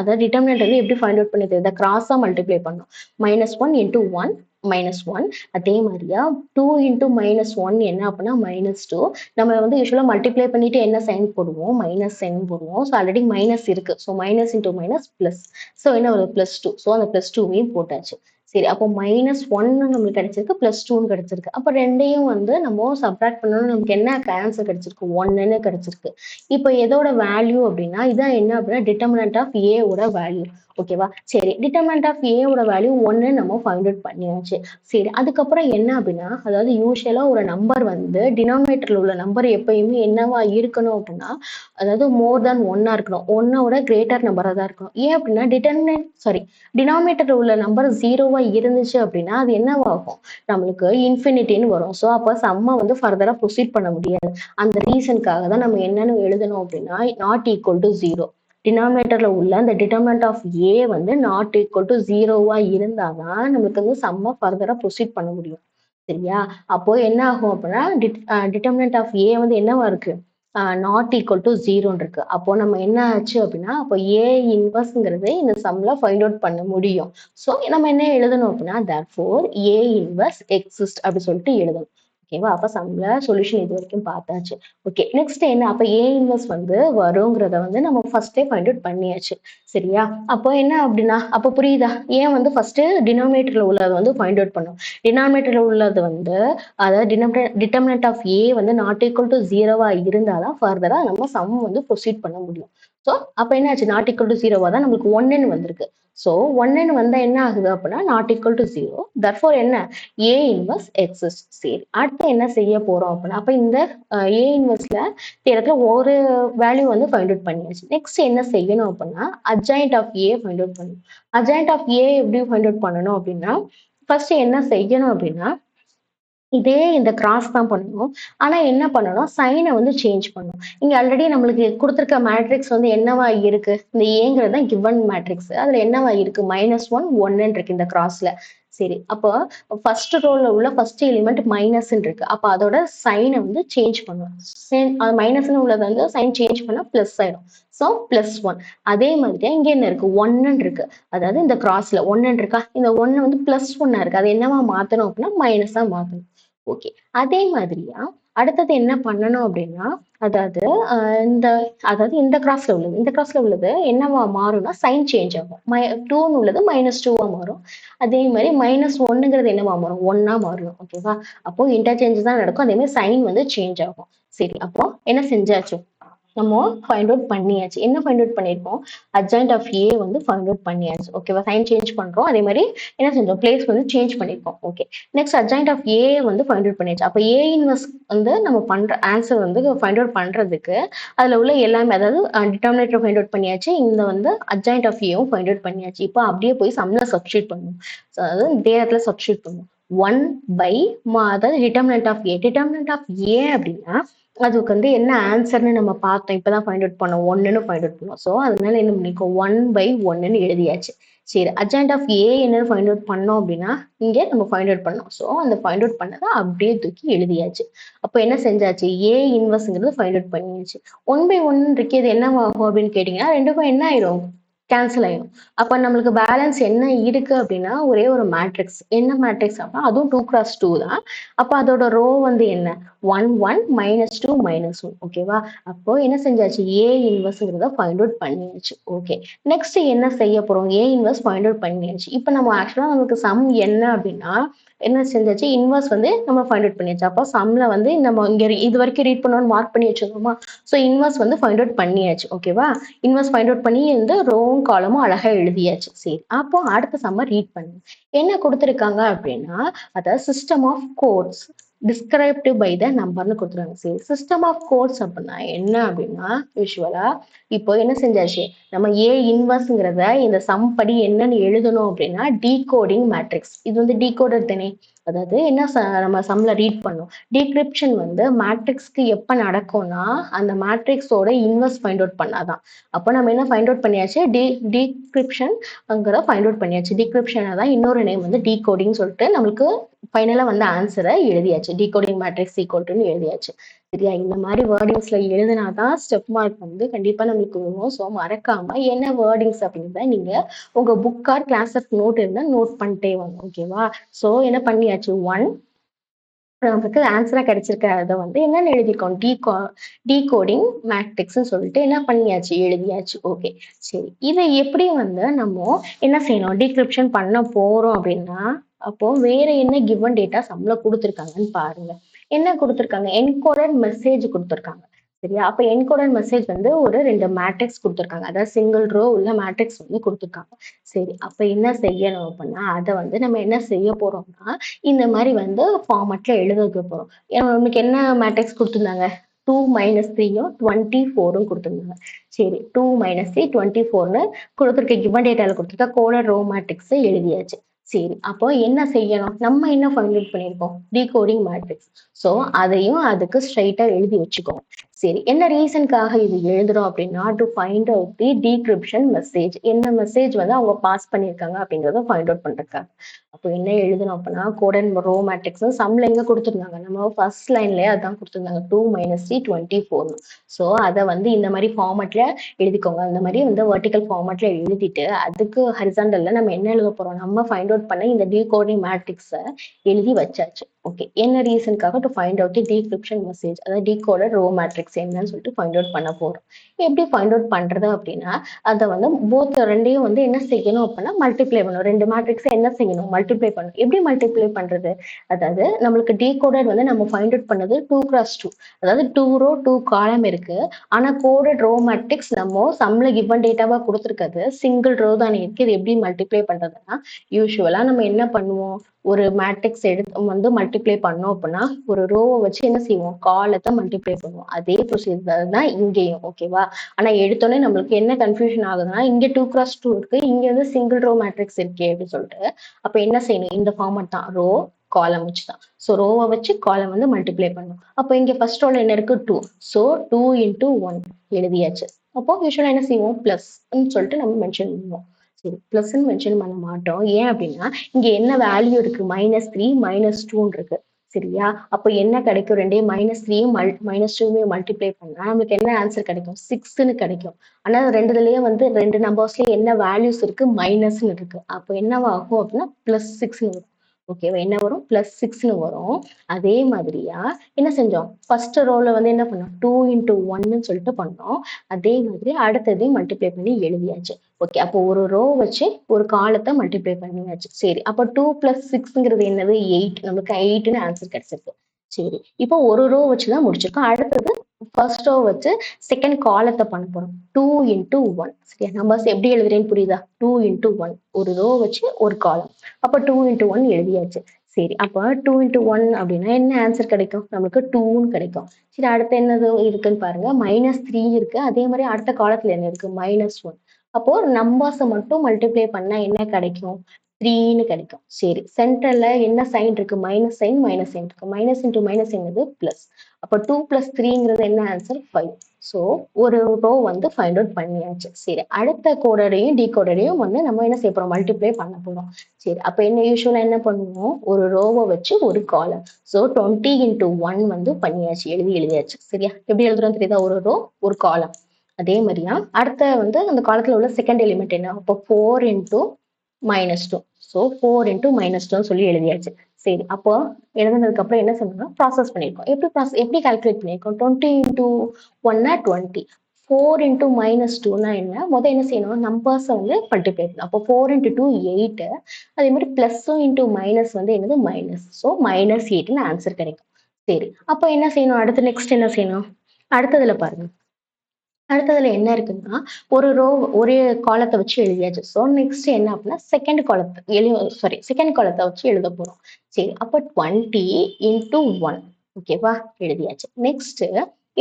அதாவது டிட்டர்மினன்ட் வந்து எப்படி ஃபைண்ட் அவுட் பண்ணி தெரியுதா? கிராஸா மல்டிப்ளை பண்ணணும். -1 இன்டூ 1 -1. அதே மாதிரியா 2 இன்டூ -1 என்ன அப்படின்னா -2. நம்ம வந்து யூஸ்வலா மல்டிப்ளை பண்ணிட்டு என்ன சைன் போடுவோம்? மைனஸ் சைன் போடுவோம். ஸோ ஆல்ரெடி மைனஸ் இருக்கு. So minus into minus plus. So என்ன ஒரு +2. ஸோ அந்த +2வையும் போட்டாச்சு. சரி, அப்போ -1 நம்மளுக்கு கிடைச்சிருக்கு, +2 கிடைச்சிருக்கு. அப்போ ரெண்டையும் வந்து நம்ம சப்ராக்ட் பண்ணணும். நமக்கு என்ன ஆன்சர் கிடைச்சிருக்கு? 1ன்னு கிடைச்சிருக்கு. இப்போ எதோட வேல்யூ அப்படின்னா இதான் என்ன அப்படின்னா டிட்டர்மினன்ட் ஆஃப் ஏ ஓட வேல்யூ. ஓகேவா? சரி, டிட்டர்மினன்ட் ஆஃப் ஏ ஓட வேல்யூ 1 நம்ம ஃபைண்ட் அவுட் பண்ணியாச்சு. சரி, அதுக்கப்புறம் என்ன அப்படின்னா, அதாவது யூஸ்வலா ஒரு நம்பர் வந்து டினாமினேட்டர்ல உள்ள நம்பர் எப்பயுமே என்னவா இருக்கணும் அப்படின்னா, அதாவது மோர் தேன் 1 இருக்கணும். 1 கிரேட்டர் நம்பரா தான் இருக்கணும். ஏன் அப்படின்னா டினாமினேட்டர்ல உள்ள நம்பர் 0 இருந்துச்சு அப்படின்னா அது என்னவாகும்? நம்மளுக்கு இன்ஃபினிட்டின்னு வரும். ஸோ அப்போ சம்மை வந்து ஃபர்தரா ப்ரொசீட் பண்ண முடியாது. அந்த ரீசனுக்காக தான் நம்ம என்னன்னு எழுதணும் அப்படின்னா நாட் ஈக்குவல் டு 0. டினாமினேட்டர்ல உள்ள அந்த டிட்டர்மினன்ட் ஆஃப் ஏ வந்து நாட் ஈக்குவல் டு 0 இருந்தாதான் நமக்கு வந்து சம்மை ஃபர்தரா ப்ரொசீட் பண்ண முடியும். சரியா? அப்போ என்ன ஆகும் அப்படின்னா டிட்டர்மினன்ட் ஆஃப் ஏ வந்து என்னவா இருக்கு? நாட் ஈக்குவல் டு 0 இருக்கு. அப்போ நம்ம என்ன ஆச்சு அப்படின்னா அப்போ ஏ இன்வர்ஸ்ங்கிறது இந்த சம்ல ஃபைண்ட் அவுட் பண்ண முடியும். ஸோ நம்ம என்ன எழுதணும் அப்படின்னா therefore ஏ இன்வர்ஸ் எக்ஸிஸ்ட் அப்படி சொல்லிட்டு எழுதணும். ஓகேவா? அப்ப சம்ல சொல்யூஷன் இது வரைக்கும் பார்த்தாச்சு. ஓகே, நெக்ஸ்ட் என்ன? அப்ப ஏ இன்வர்ஸ் வந்து வருங்கிறத வந்து நம்ம ஃபர்ஸ்டே ஃபைண்ட் அவுட் பண்ணியாச்சு. சரியா? அப்போ என்ன அப்படின்னா அப்போ புரியுதா? ஏன் வந்து ஃபர்ஸ்ட் டினாமினேட்டர்ல உள்ளதை வந்து ஃபைண்ட் அவுட் பண்ணும். டினாமினேட்டர்ல உள்ளது வந்து அதாவது டிட்டர்மினன்ட் ஆஃப் ஏ வந்து நாட் ஈக்குவல் டு 0 இருந்தாதான் ஃபர்தரா நம்ம சம் வந்து ப்ரொசீட் பண்ண முடியும். ஸோ அப்போ என்ன ஆச்சு? நாட் ஈக்குவல் டு 0 தான் நம்மளுக்கு 1ன்னு வந்திருக்கு. ஸோ 1ன்னு வந்தா என்ன ஆகுது அப்படின்னா நாட் ஈக்குவல் டு 0. therefore என்ன? A inverse exist. சரி, அடுத்து என்ன செய்ய போறோம் அப்படின்னா அப்ப இந்த ஏ இன்வர்ஸ்ல இடத்துல ஒரு வேல்யூ வந்து ஃபைண்ட் அவுட் பண்ணியாச்சு. நெக்ஸ்ட் என்ன செய்யணும் அப்படின்னா adjoint of A find out பண்ணணும். அட்ஜாயிண்ட் ஆஃப் ஏ எப்படி ஃபைண்ட் அவுட் பண்ணணும் அப்படின்னா ஃபர்ஸ்ட் என்ன செய்யணும் அப்படின்னா இதே இந்த கிராஸ் தான் பண்ணணும். ஆனா என்ன பண்ணணும்? சைனை வந்து சேஞ்ச் பண்ணணும். இங்க ஆல்ரெடி நம்மளுக்கு கொடுத்திருக்க மேட்ரிக்ஸ் வந்து என்னவா இருக்கு? இந்த ஏங்கிறது தான் கிவன் மேட்ரிக்ஸ். அதுல என்னவா இருக்கு? -1 1 இருக்கு இந்த கிராஸ்ல. சரி, அப்போ ஃபர்ஸ்ட் ரோல உள்ள ஃபர்ஸ்ட் எலிமெண்ட் மைனஸ் இருக்கு. அப்ப அதோட சைனை வந்து சேஞ்ச் பண்ணும். மைனஸ்னு உள்ளது வந்து சைன் சேஞ்ச் பண்ணா பிளஸ் ஆயிடும். ஸோ +1. அதே மாதிரி இங்க என்ன இருக்கு, 1 இருக்கு. அதாவது இந்த கிராஸ்ல 1 இருக்கா, இந்த 1 வந்து +1 இருக்கு. அது என்னவா மாத்தணும் அப்படின்னா மைனஸா மாத்தணும். ஓகே, அதே மாதிரியா அடுத்தது என்ன பண்ணணும் அப்படின்னா, அதாவது இந்த அதாவது இந்த கிராஸ்ல உள்ளது என்னவா மாறும்னா சைன் சேஞ்ச் ஆகும். 2 உள்ளது -2வா மாறும். அதே மாதிரி -1ங்கிறது என்னவா மாறும், 1ஆ மாறும். ஓகேவா, அப்போ இன்டர்சேஞ்ச் தான் நடக்கும். அதே மாதிரி சைன் வந்து சேஞ்ச் ஆகும். சரி, அப்போ என்ன செஞ்சாச்சு, நம்ம ஃபைண்ட் அவுட் பண்ணியாச்சு. என்ன ஃபைண்ட் அவுட் பண்ணியிருக்கோம், அட்ஜாயின்ட் ஆஃப் ஏ வந்து ஃபைண்ட் அவுட் பண்ணியாச்சு. ஓகேவா, சைன் சேஞ்ச் பண்றோம். அதே மாதிரி என்ன செஞ்சோம், பிளேஸ் வந்து சேஞ்ச் பண்ணியிருக்கோம். ஓகே, நெக்ஸ்ட் அட்ஜாயின்ட் ஆஃப் ஏ வந்து ஃபைண்ட் அவுட் பண்ணியாச்சு. அப்போ ஏ இன்வெர்ஸ் வந்து நம்ம பண்ற ஆன்சர் வந்து ஃபைண்ட் அவுட் பண்றதுக்கு அதுல உள்ள எல்லாமே, அதாவது டிட்டர்மினேட்டர் ஃபைண்ட் அவுட் பண்ணியாச்சு, இந்த வந்து அட்ஜாயின்ட் ஆஃப் ஏவும் ஃபைண்ட் அவுட் பண்ணியாச்சு. இப்போ அப்படியே போய் சம்ல சப்ஸ்டியூட் பண்ணணும். அதாவது இதே இடத்துல சப்ஸ்டியூட் பண்ணணும். 1 பை அதாவது டிட்டர்மினன்ட் ஆஃப் ஏ அப்படின்னா அதுக்கு வந்து என்ன ஆன்சர்னு நம்ம பார்த்தோம். இப்பதான் ஃபைண்ட் அவுட் பண்ணோம், 1ன்னு ஃபைண்ட் அவுட் பண்ணோம். ஸோ அதனால என்ன பண்ணிக்கோ, 1/1ன்னு எழுதியாச்சு. சரி, அட்ஜாயின்ட் ஆஃப் ஏ என்னன்னு ஃபைண்ட் அவுட் பண்ணோம் அப்படின்னா இங்கே நம்ம ஃபைண்ட் அவுட் பண்ணோம். ஸோ அந்த ஃபைண்ட் அவுட் பண்ணதை அப்படியே தூக்கி எழுதியாச்சு. அப்போ என்ன செஞ்சாச்சு, ஏ இன்வெர்ஸ்ங்கிறது ஃபைண்ட் அவுட் பண்ணியாச்சு. 1/1 இருக்கிறது என்னவாகும் அப்படின்னு கேட்டீங்கன்னா ரெண்டுக்கும் என்ன ஆயிடும், கேன்சல் ஆயிடும். அப்ப நம்மளுக்கு பேலன்ஸ் என்ன இருக்கு அப்படின்னா ஒரே ஒரு மேட்ரிக்ஸ். என்ன மேட்ரிக்ஸ் அப்படின்னா அதுவும் 2x2 தான். அப்ப அதோட ரோ வந்து என்ன, 1 1 -2 -1. ஓகேவா, அப்போ என்ன செஞ்சாச்சு, ஏ இன்வெர்ஸ்ங்கிறத ஃபைண்ட் அவுட் பண்ணியாச்சு. ஓகே, நெக்ஸ்ட் என்ன செய்ய போறோம், ஏ இன்வெர்ஸ் ஃபைண்ட் அவுட் பண்ணியாச்சு. இப்போ நம்ம ஆக்சுவலா நமக்கு சம் என்ன அப்படின்னா என்ன செஞ்சாச்சு, இன்வெர்ஸ் வந்து நம்ம ஃபைண்ட் அவுட் பண்ணியாச்சு. அப்போ சம்ல வந்து நம்ம இங்க இது வரைக்கும் ரீட் பண்ணணும்னு மார்க் பண்ணி வச்சிருக்கோமா. ஸோ இன்வெர்ஸ் வந்து ஃபைண்ட் அவுட் பண்ணியாச்சு. ஓகேவா, இன்வெர்ஸ் ஃபைண்ட் அவுட் பண்ணி வந்து ரோவும் காலமும் அழகா எழுதியாச்சு. சரி, அப்போ அடுத்த சம்ம ரீட் பண்ணுங்க. என்ன கொடுத்துருக்காங்க அப்படின்னா, அதாவது system of codes described by the நம்பர்னு கொடுத்துருக்காங்க. சரி, சிஸ்டம் ஆஃப் கோட்ஸ் அப்படின்னா என்ன அப்படின்னா யூஸ்வலா இப்போ என்ன செஞ்சாச்சு, நம்ம ஏ இன்வெர்ஸ்ங்கிறத இந்த சம் படி என்னன்னு எழுதணும் அப்படின்னா டீகோடிங் மேட்ரிக்ஸ். இது வந்து டீகோடர் தானே, அதாவது என்ன நம்ம சம்ல ரீட் பண்ணோம், டீக்ரிப்ஷன் வந்து மேட்ரிக்ஸ்க்கு எப்ப நடக்கும்னா அந்த மேட்ரிக்ஸோட இன்வெர்ஸ் ஃபைண்ட் அவுட் பண்ணாதான். அப்போ நம்ம என்ன ஃபைண்ட் அவுட் பண்ணியாச்சு, டீக்ரிப்ஷன்ங்கிற ஃபைண்ட் அவுட் பண்ணியாச்சு. டீக்ரிப்ஷனை தான் இன்னொரு நேம் வந்து டீகோடிங் சொல்லிட்டு நம்மளுக்கு ஃபைனலா வந்து ஆன்சரை எழுதியாச்சு. டீகோடிங் மேட்ரிக்ஸ் ஈக்குவல் எழுதியாச்சு. சரியா, இந்த மாதிரி வேர்டிங்ஸ்ல எழுதினாதான் ஸ்டெப் மார்க் வந்து கண்டிப்பா நம்மளுக்கு வரும். ஸோ மறக்காம என்ன வேர்டிங்ஸ் அப்படின்றத நீங்க உங்க புக் ஆர் கிளாஸ் நோட் இருந்தா நோட் பண்ணிட்டே வாங்க. ஓகேவா, ஸோ என்ன பண்ணியாச்சு, 1 நமக்கு ஆன்சரா கிடைச்சிருக்கிறத வந்து என்னன்னு எழுதிக்கோம், டீகோடிங் மேட்ரிக்ஸ் சொல்லிட்டு என்ன பண்ணியாச்சு, எழுதியாச்சு. ஓகே, சரி, இதை எப்படி வந்து நம்ம என்ன செய்யணும், டீக்ரிப்ஷன் பண்ண போறோம் அப்படின்னா அப்போ வேற என்ன கிவன் டேட்டா சம்ல கொடுத்துருக்காங்கன்னு பாருங்க. என்ன கொடுத்துருக்காங்க, என்கோடட் மெசேஜ் கொடுத்துருக்காங்க. சரியா, அப்ப என்கோடட் மெசேஜ் வந்து ஒரு 2 மேட்ரிக்ஸ் கொடுத்துருக்காங்க. அதாவது சிங்கிள் ரோ உள்ள மேட்ரிக்ஸ் வந்து கொடுத்துருக்காங்க. சரி, அப்ப என்ன செய்யணும் அப்படின்னா அதை வந்து நம்ம என்ன செய்ய போறோம்னா இந்த மாதிரி வந்து ஃபார்மட்ல எழுத வைக்க போறோம். நமக்கு என்ன மேட்ரிக்ஸ் கொடுத்துருந்தாங்க, 2 - 3யும் 24ம் கொடுத்துருந்தாங்க. சரி, 2 - 3 24ன்னு கொடுத்துருக்க கிவன் டேட்டால கொடுத்துருக்க கோடட் ரோ மேட்ரிக்ஸ் எழுதியாச்சு. சரி, அப்போ என்ன செய்யணும், நம்ம என்ன ஃபைண்ட் அவுட் பண்ணியிருக்கோம், டீகோடிங் மேட்ரிக்ஸ். ஸோ அதையும் அதுக்கு ஸ்ட்ரைட்டா எழுதி வச்சுக்கோங்க. சரி, என்ன ரீசனுக்காக இது எழுதுறோம் அப்படின்னா to find out the decryption message. என்ன மெசேஜ் வந்து அவங்க பாஸ் பண்ணியிருக்காங்க அப்படிங்கிறத ஃபைண்ட் அவுட் பண்றதுக்காக. அப்போ என்ன எழுதணும் அப்படின்னா கோடன் ரோ மேட்ரிக்ஸ் சம்ல எங்க கொடுத்துருந்தாங்க, நம்ம ஃபர்ஸ்ட் லைன்லயே அதான் கொடுத்துருந்தாங்க, 2 - 3 24. ஸோ அதை வந்து இந்த மாதிரி ஃபார்மட்ல எழுதிக்கோங்க. அந்த மாதிரி வந்து வெர்டிக்கல் ஃபார்மட்ல எழுதிட்டு அதுக்கு ஹரிசாண்டல்ல நம்ம என்ன எழுத போறோம், நம்ம ஃபைண்ட் அவுட் பண்ண இந்த டீகோடிங் மேட்ரிக்ஸை எழுதி வச்சாச்சு. ஓகே, என்ன ரீசனுக்காக to find out the decryption message, அதாவது டீகோடட் ரோ மேட்ரிக்ஸ் என்னன்னு சொல்லிட்டு ஃபைண்ட் அவுட் பண்ண போறோம். எப்படி ஃபைண்ட் அவுட் பண்றது அப்படின்னா அதை வந்து போத் ரெண்டையும் வந்து என்ன செய்யணும் அப்படின்னா மல்டிப்ளை பண்ணணும். 2 மேட்ரிக்ஸ் என்ன செய்யணும், மல்டிப்ளை பண்ணணும். எப்படி மல்டிப்ளை பண்றது, அதாவது நம்மளுக்கு டீகோடட் வந்து நம்ம ஃபைண்ட் அவுட் பண்ணது 2x2, அதாவது 2 ரோ 2 காலம் இருக்கு. ஆனா கோடட் ரோ மேட்ரிக்ஸ் நம்ம சம்ல கிவன் டேட்டாவா கொடுத்துருக்கிறது சிங்கிள் ரோ தானே இருக்கு. இது எப்படி மல்டிப்ளை பண்றதுன்னா யூஸ்வலா நம்ம என்ன பண்ணுவோம், ஒரு மேட்ரிக்ஸ் எடுத்து வந்து மல்டிப்ளை பண்ணோம் அப்படின்னா ஒரு ரோவை வச்சு என்ன செய்வோம், காலத்தை மல்டிப்ளை பண்ணுவோம். அதே ப்ரொசீஜர் தான் இங்கேயும். ஓகேவா, ஆனா எடுத்தோடனே நம்மளுக்கு என்ன கன்ஃபியூஷன் ஆகுதுன்னா இங்க 2x2 இருக்கு, இங்க வந்து சிங்கிள் ரோ மேட்ரிக்ஸ் இருக்கே அப்படின்னு சொல்லிட்டு அப்ப என்ன செய்யணும், இந்த ஃபார்மட் தான், ரோ காலம் வச்சுதான். ஸோ ரோவை வச்சு காலம் வந்து மல்டிப்ளை பண்ணும். அப்போ இங்க ஃபர்ஸ்ட் ரோல என்ன இருக்கு, 2. ஸோ 2 × 1 எழுதியாச்சு. அப்போ யூஸ்வலா என்ன செய்வோம், பிளஸ் சொல்லிட்டு நம்ம மென்ஷன் பண்ணுவோம். சரி, பிளஸ்ன்னு மென்ஷன் பண்ண மாட்டோம். ஏன் அப்படின்னா, இங்க என்ன வேல்யூ இருக்கு? -3, -2ன்னு இருக்கு. சரியா? அப்ப என்ன கிடைக்கும்? 2யும் -3யும் -2யும் மல்டிப்ளை பண்ணா நமக்கு என்ன ஆன்சர் கிடைக்கும்? 6ன்னு கிடைக்கும். ஆனா 2லயும் வந்து 2 நம்பர்ஸ்லயும் என்ன வேல்யூஸ் இருக்கு? மைனஸ்ன்னு இருக்கு. அப்ப என்னவாகும் அப்படின்னா +6ன்னு வரும். ஓகேவா? என்ன வரும்? +6ன்னு வரும். அதே மாதிரியா என்ன செஞ்சோம்? ஃபர்ஸ்ட் ரோல வந்து என்ன பண்ணோம்? 2 இன்டு 1ன்னு சொல்லிட்டு பண்ணோம். அதே மாதிரி அடுத்ததையும் மல்டிப்ளை பண்ணி எழுதியாச்சு. ஓகே. அப்போ ஒரு ரோ வச்சு ஒரு காலத்த மல்டிப்ளை பண்ணியாச்சு. சரி. அப்போ 2 + 6ங்கிறது என்னது? 8. நமக்கு 8ன்னு ஆன்சர் கிடைச்சிருக்கு. சரி. இப்போ ஒரு ரோ வச்சு தான் முடிச்சிருக்கோம். அடுத்தது ஃபர்ஸ்ட் ரோ வச்சு செகண்ட் காலத்த பண்ண போறோம். 2 இன்டு 1. சரியா? நம்பர்ஸ் எப்படி எழுதுறேன்னு புரியுதா? 2 இன்டு 1. ஒரு ரோ வச்சு ஒரு காலம். அப்ப 2 இன்டு 1 எழுதியாச்சு. சரி. அப்ப 2 இன்டு 1 அப்படின்னா என்ன ஆன்சர் கிடைக்கும்? நமக்கு 2ன்னு கிடைக்கும். சரி, அடுத்து என்னது இருக்குன்னு பாருங்க. -3 இருக்கு. அதே மாதிரி அடுத்த காலத்துல என்ன இருக்கு? -1. அப்போ நம்பர்ஸ மட்டும் மல்டிப்ளை பண்ணா என்ன கிடைக்கும்? 3ன்னு கிடைக்கும். சரி. சென்டர்ல என்ன சைன் இருக்கு? மைனஸ் சைன், மைனஸ் சைன் இருக்கு. மைனஸ் இன்டு மைனஸ் என்னது? பிளஸ். அப்ப 2 + 3ங்கிறது என்ன ஆன்சர்? 5. ஸோ ஒரு ரோ வந்து ஃபைண்ட் அவுட் பண்ணியாச்சு. சரி. அடுத்த கோடரையும் டீகோடரையும் வந்து நம்ம என்ன செய்ய போறோம்? மல்டிப்ளை பண்ண போறோம். சரி. அப்ப என்ன யூசுவலா என்ன பண்ணுவோம்? ஒரு ரோவ வச்சு ஒரு காலம். ஸோ 20 இன்டு 1 வந்து பண்ணியாச்சு. எழுதியாச்சு. சரியா? எப்படி எழுதுறோம் தெரியுதா? ஒரு ரோ, ஒரு காலம். அதே மாதிரியா அடுத்த வந்து அந்த காலத்துல உள்ள செகண்ட் எலிமெண்ட் என்ன? அப்போ 4 இன்டு -2. ஸோ 4 இன்டு -2ன்னு சொல்லி எழுதியாச்சு. சரி. அப்போ எழுதுனதுக்கு அப்புறம் என்ன செய்யணும்னா ப்ராசஸ் பண்ணியிருக்கோம். எப்படி கால்குலேட் பண்ணியிருக்கோம்? 20 இன்டு 1னா 20. 4 இன்டு -2னா என்ன? என்ன செய்யணும்? நம்பர்ஸ வந்து மல்டிப்ளை பண்ணணும். அப்போ 4 இன்டு 2 8. அதே மாதிரி பிளஸும் இன்டு மைனஸ் வந்து என்னது? மைனஸ். ஸோ -8ன்னு ஆன்சர் கிடைக்கும். சரி. அப்போ என்ன செய்யணும்? அடுத்து நெக்ஸ்ட் என்ன செய்யணும்? அடுத்ததுல பாருங்க. அடுத்ததுல என்ன இருக்குன்னா, ஒரு ரோ ஒரே காலத்த வச்சு எழுதியாச்சு. ஸோ நெக்ஸ்ட் என்ன அப்படின்னா, செகண்ட் காலத்த வச்சு எழுத போறோம். சரி. அப்போ 20 இன்டு 1. ஓகேவா? எழுதியாச்சு. நெக்ஸ்ட்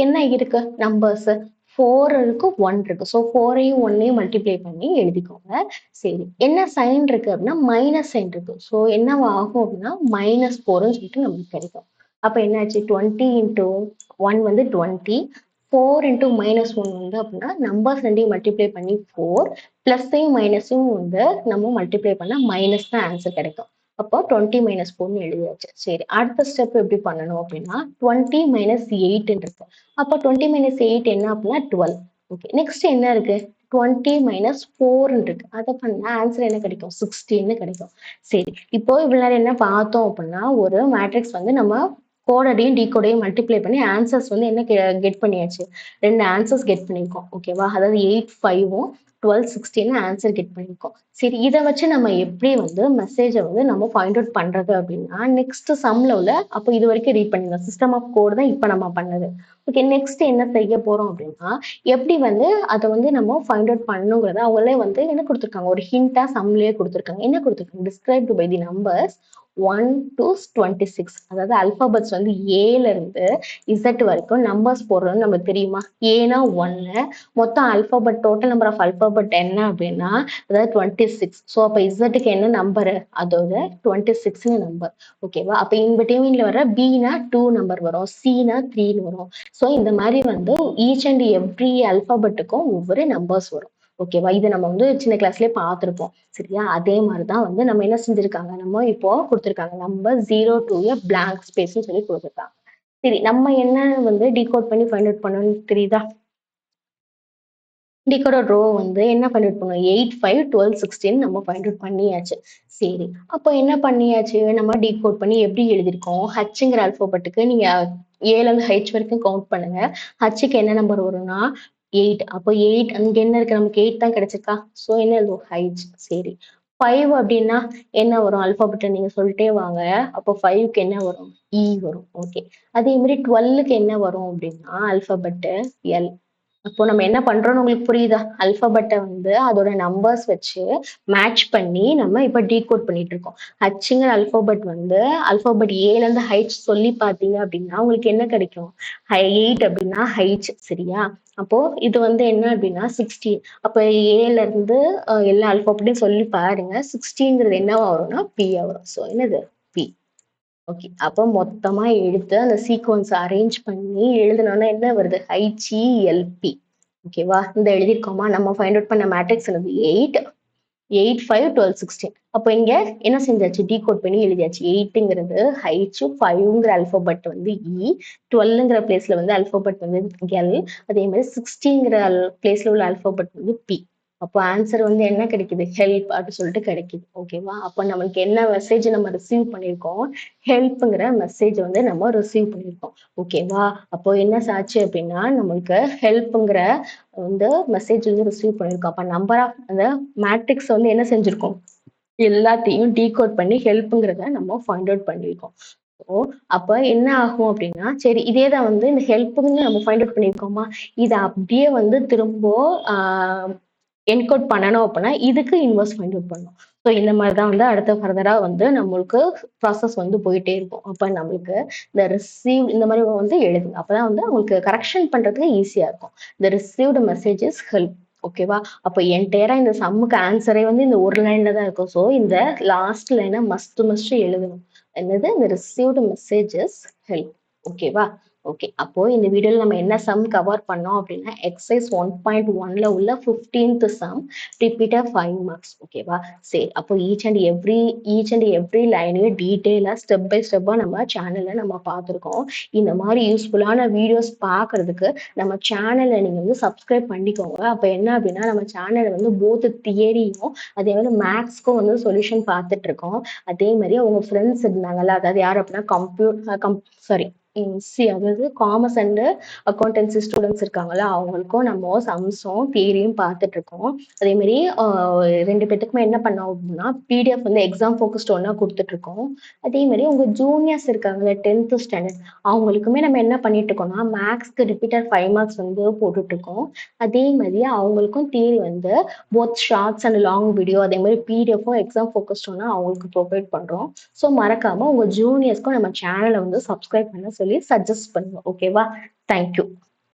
என்ன இருக்கு? நம்பர்ஸ் 4 இருக்கு, 1 இருக்கு. ஸோ 4யும் 1யும் மல்டிப்ளை பண்ணி எழுதிக்கோங்க. சரி. என்ன சைன் இருக்கு அப்படின்னா, மைனஸ் சைன் இருக்கு. ஸோ என்னவா ஆகும் அப்படின்னா, -4ன்னு சொல்லிட்டு நமக்கு கிடைக்கும். அப்ப என்னாச்சு? 20 இன்டு 1 வந்து 20. 4 இன்டு -1 வந்து அப்படின்னா நம்பர்ஸ் ரெண்டையும் மல்டிப்ளை பண்ணி 4 பிளஸையும் மைனஸையும் வந்து நம்ம மல்டிப்ளை பண்ணா மைனஸ் தான் ஆன்சர் கிடைக்கும். அப்போ 20 - 4ன்னு எழுதியாச்சு. சரி, அடுத்த ஸ்டெப் எப்படி பண்ணணும் அப்படின்னா 20 - 8 இருக்கு. அப்போ 20 - 8 என்ன அப்படின்னா 12. ஓகே, நெக்ஸ்ட் என்ன இருக்கு? 20 - 4 இருக்கு. அதை பண்ணா ஆன்சர் என்ன கிடைக்கும்? 16 கிடைக்கும். சரி, இப்போ இவ்வளவு நேரம் என்ன பார்த்தோம் அப்படின்னா ஒரு மேட்ரிக்ஸ் வந்து நம்ம கோடையும் டீகோடையும் மல்டிப்ளை பண்ணி ஆன்சர்ஸ் வந்து என்ன கெட் பண்ணியாச்சு? 2 ஆன்சர்ஸ் கெட் பண்ணியிருக்கோம். ஓகேவா? அதாவது 8, 5ம் 12, 16 ஆன்சர் கெட் பண்ணியிருக்கோம். சரி, இதை வச்சு நம்ம எப்படி வந்து மெசேஜை வந்து நம்ம ஃபைண்ட் அவுட் பண்றது அப்படின்னா நெக்ஸ்ட் சம்ல உள்ள அப்போ இது வரைக்கும் ரீட் பண்ணிருந்தோம். சிஸ்டம் ஆஃப் கோட் தான் இப்போ நம்ம பண்ணது. ஓகே, நெக்ஸ்ட் என்ன செய்ய போறோம் அப்படின்னா எப்படி வந்து அதை வந்து நம்ம ஃபைண்ட் அவுட் பண்ணுங்கிறத அவங்களே வந்து என்ன கொடுத்துருக்காங்க? ஒரு ஹிண்டா சம்லயே கொடுத்துருக்காங்க. என்ன கொடுத்துருக்காங்க? Described by the numbers 1 to 26. அதாவது அல்பாபெட்ஸ் வந்து ஏல இருந்து இசட் வரைக்கும் நம்பர்ஸ் போடுறோம்னு நமக்கு தெரியுமா? ஏனா 1, மொத்தம் alphabet total number of alphabet என்ன அப்படின்னா அதாவது 26. ஸோ அப்போ இசட்டுக்கு என்ன நம்பரு? அதோட 26ன்னு நம்பர். ஓகேவா? அப்போ இன் பிட்வீன்ல வர பினா 2 நம்பர் வரும், சினா 3ன்னு வரும். ஸோ இந்த மாதிரி வந்து ஈச் அண்ட் எவ்ரி அல்பாபெட்டுக்கும் ஒவ்வொரு நம்பர்ஸ் வரும். ஓகேவா? இதை நம்ம வந்து சின்ன கிளாஸ்லயே பார்த்துருப்போம். சரியா? அதே மாதிரிதான் வந்து நம்ம என்ன செஞ்சிருக்காங்க? நம்ம இப்போ கொடுத்திருக்காங்க நம்பர் 0 to a blank spaceன்னு சொல்லி கொடுத்திருக்காங்க. சரி, நம்ம என்ன வந்து டீகோட் பண்ணி ஃபைண்ட் அவுட் பண்ணணும்னு தெரியுதா? டீகோடட் ரோ வந்து என்ன ஃபைண்ட் அவுட் பண்ணோம்? 8, 5, 12, 16 நம்ம ஃபைண்ட் அவுட் பண்ணியாச்சு. சரி, அப்போ என்ன பண்ணியாச்சு? நம்ம டீகோட் பண்ணி எப்படி எழுதியிருக்கோம்? ஹச்ங்கிற அல்பாபெட்டுக்கு நீங்க ஏல இருந்து ஹெச் வரைக்கும் கவுண்ட் பண்ணுங்க. ஹச்சுக்கு என்ன நம்பர் வரும்னா 8. அப்போ 8 அங்க என்ன இருக்கு? நமக்கு 8 தான் கிடைச்சிருக்கா? ஸோ என்ன எழுதுவோம்? ஹைச். சரி, 5 அப்படின்னா என்ன வரும்? அல்பாபெட்டை நீங்க சொல்லிட்டே வாங்க. அப்போ 5க்கு என்ன வரும்? இ வரும். ஓகே, அதே மாதிரி 12க்கு என்ன வரும் அப்படின்னா அல்பாபெட்டு எல். அப்போ நம்ம என்ன பண்றோம்னு உங்களுக்கு புரியுதா? அல்பாபெட்டை வந்து அதோட நம்பர்ஸ் வச்சு மேட்ச் பண்ணி நம்ம இப்ப டீகோட் பண்ணிட்டு இருக்கோம். ஹச்ங்கிற அல்பாபெட் வந்து அல்பாபெட் ஏல இருந்து ஹைச் சொல்லி பாத்தீங்க அப்படின்னா உங்களுக்கு என்ன கிடைக்கும்? 8 அப்படின்னா ஹைச். சரியா? அப்போ இது வந்து என்ன அப்படின்னா 16. அப்ப ஏல இருந்து எல்லா அல்பாபெட்டையும் சொல்லி பாருங்க. 16ங்கிறது என்னவா வரும்னா பியா வரும். ஸோ என்னது? பி. ஓகே, அப்போ மொத்தமா எடுத்து அந்த சீக்வன்ஸ் அரேஞ்ச் பண்ணி எழுதுனோம்னா என்ன வருது? HELP. ஓகேவா? இந்த எழுதியிருக்கோமா? நம்ம ஃபைண்ட் அவுட் பண்ண மேட்ரிக்ஸ் என்னது? 8. 8, 5, 12, 16. அப்போ இங்க என்ன செஞ்சாச்சு? டீகோட் பண்ணி எழுதியாச்சு. 8ங்கிறது H, 5ங்கிற அல்பாபெட் வந்து E, 12ங்கிற பிளேஸ்ல வந்து அல்பாபெட் வந்து L, அதே மாதிரி 16ங்கிற பிளேஸ்ல உள்ள அல்பாபெட் வந்து P. அப்போ ஆன்சர் வந்து என்ன கிடைக்குது? ஹெல்ப் அப்படின்னு சொல்லிட்டு கிடைக்குது. ஓகேவா? அப்போ நம்மளுக்கு என்ன மெசேஜ் நம்ம ரிசீவ் பண்ணியிருக்கோம்? ஹெல்ப்ங்கிற மெசேஜ் வந்து நம்ம ரிசீவ் பண்ணியிருக்கோம். ஓகேவா? அப்போ என்ன ஆச்சு அப்படின்னா நம்மளுக்கு ஹெல்ப்ங்கிற வந்து மெசேஜ் வந்து ரிசீவ் பண்ணியிருக்கோம். அப்போ நம்பர் ஆஃப் அந்த மேட்ரிக்ஸ் வந்து என்ன செஞ்சிருக்கோம்? எல்லாத்தையும் டீகோட் பண்ணி ஹெல்ப்ங்கிறத நம்ம ஃபைண்ட் அவுட் பண்ணியிருக்கோம். ஸோ அப்ப என்ன ஆகும் அப்படின்னா, சரி இதே தான் வந்து இந்த ஹெல்ப்ன்னு நம்ம ஃபைண்ட் அவுட் பண்ணியிருக்கோமா? இத அப்படியே வந்து திரும்ப ஆ என்கோட் பண்ணணும் அப்படின்னா, இதுக்கு இன்வெர்ஸ் ஃபைண்ட் அவுட் பண்ணணும். ஸோ இந்த மாதிரி தான் வந்து அடுத்த ஃபர்தரா வந்து நம்மளுக்கு ப்ராசஸ் வந்து போயிட்டே இருக்கும். அப்ப நம்மளுக்கு இந்த ரிசீவ் இந்த மாதிரி வந்து எழுதுங்க. அப்பதான் வந்து உங்களுக்கு கரெக்ஷன் பண்றதுக்கு ஈஸியா இருக்கும். இந்த ரிசீவ்டு மெசேஜ் இஸ் ஹெல்ப். ஓகேவா? அப்ப என்டையரா இந்த சம்முக்கு ஆன்சரே வந்து இந்த ஒரு லைன்ல தான் இருக்கும். ஸோ இந்த லாஸ்ட் லைனை மஸ்ட் எழுதணும். என்னது? இந்த ரிசீவ்டு மெசேஜ் இஸ் ஹெல்ப். ஓகேவா? ஓகே. அப்போ இந்த வீடியோல நம்ம என்ன சம் கவர் பண்ணோம் அப்படின்னா, எக்ஸர்சைஸ் 1.1ல உள்ள 15th சம் ரிப்பீட்டட் 5 மார்க்ஸ். ஓகேவா? சரி. அப்போ ஈச் அண்ட் எவ்ரி லைனையும் டீட்டெயிலா ஸ்டெப் பை ஸ்டெப்பா நம்ம சேனல்ல நம்ம பார்த்துருக்கோம். இந்த மாதிரி யூஸ்ஃபுல்லான வீடியோஸ் பார்க்கறதுக்கு நம்ம சேனலை நீங்க வந்து சப்ஸ்கிரைப் பண்ணிக்கோங்க. அப்போ என்ன அப்படின்னா நம்ம சேனல்ல வந்து போத் தியரியும் அதே மாதிரி மேக்ஸ்க்கும் வந்து சொல்யூஷன் பார்த்துட்டு இருக்கோம். அதே மாதிரி உங்க ஃப்ரெண்ட்ஸ் இருந்தாங்கல்ல, அதாவது யார் அப்படின்னா சாரி அதாவது காமர்ஸ் அண்ட் அக்கௌண்டன்சி ஸ்டூடெண்ட்ஸ் இருக்காங்கல்ல, அவங்களுக்கும் நம்ம சம்ஸும் தியரியும் பார்த்துட்டு இருக்கோம். அதே மாதிரி 2 பேத்துக்குமே என்ன பண்ணோம் அப்படின்னா பிடிஎஃப் வந்து எக்ஸாம் ஃபோக்கஸ்ட் ஒன்னா கொடுத்துட்டு இருக்கோம். அதே மாதிரி உங்க ஜூனியர்ஸ் இருக்காங்கல்ல 10th ஸ்டாண்டர்ட், அவங்களுக்குமே நம்ம என்ன பண்ணிட்டு இருக்கோம்னா மேக்ஸ்க்கு ரிப்பீட்டட் 5 மார்க்ஸ் வந்து போட்டுட்டு இருக்கோம். அதே மாதிரி அவங்களுக்கும் தியரி வந்து both shorts and long video அதே மாதிரி பிடிஎஃப்பும் எக்ஸாம் ஃபோக்கஸ்ட் ஒன்னா அவங்களுக்கு ப்ரொவைட் பண்றோம். ஸோ மறக்காம உங்க ஜூனியர்ஸ்க்கும் நம்ம சேனலை வந்து சப்ஸ்கிரைப் பண்ண சொல்லி சஜஸ்ட் பண்ணுங்க. ஓகேவா? தேங்க்யூ.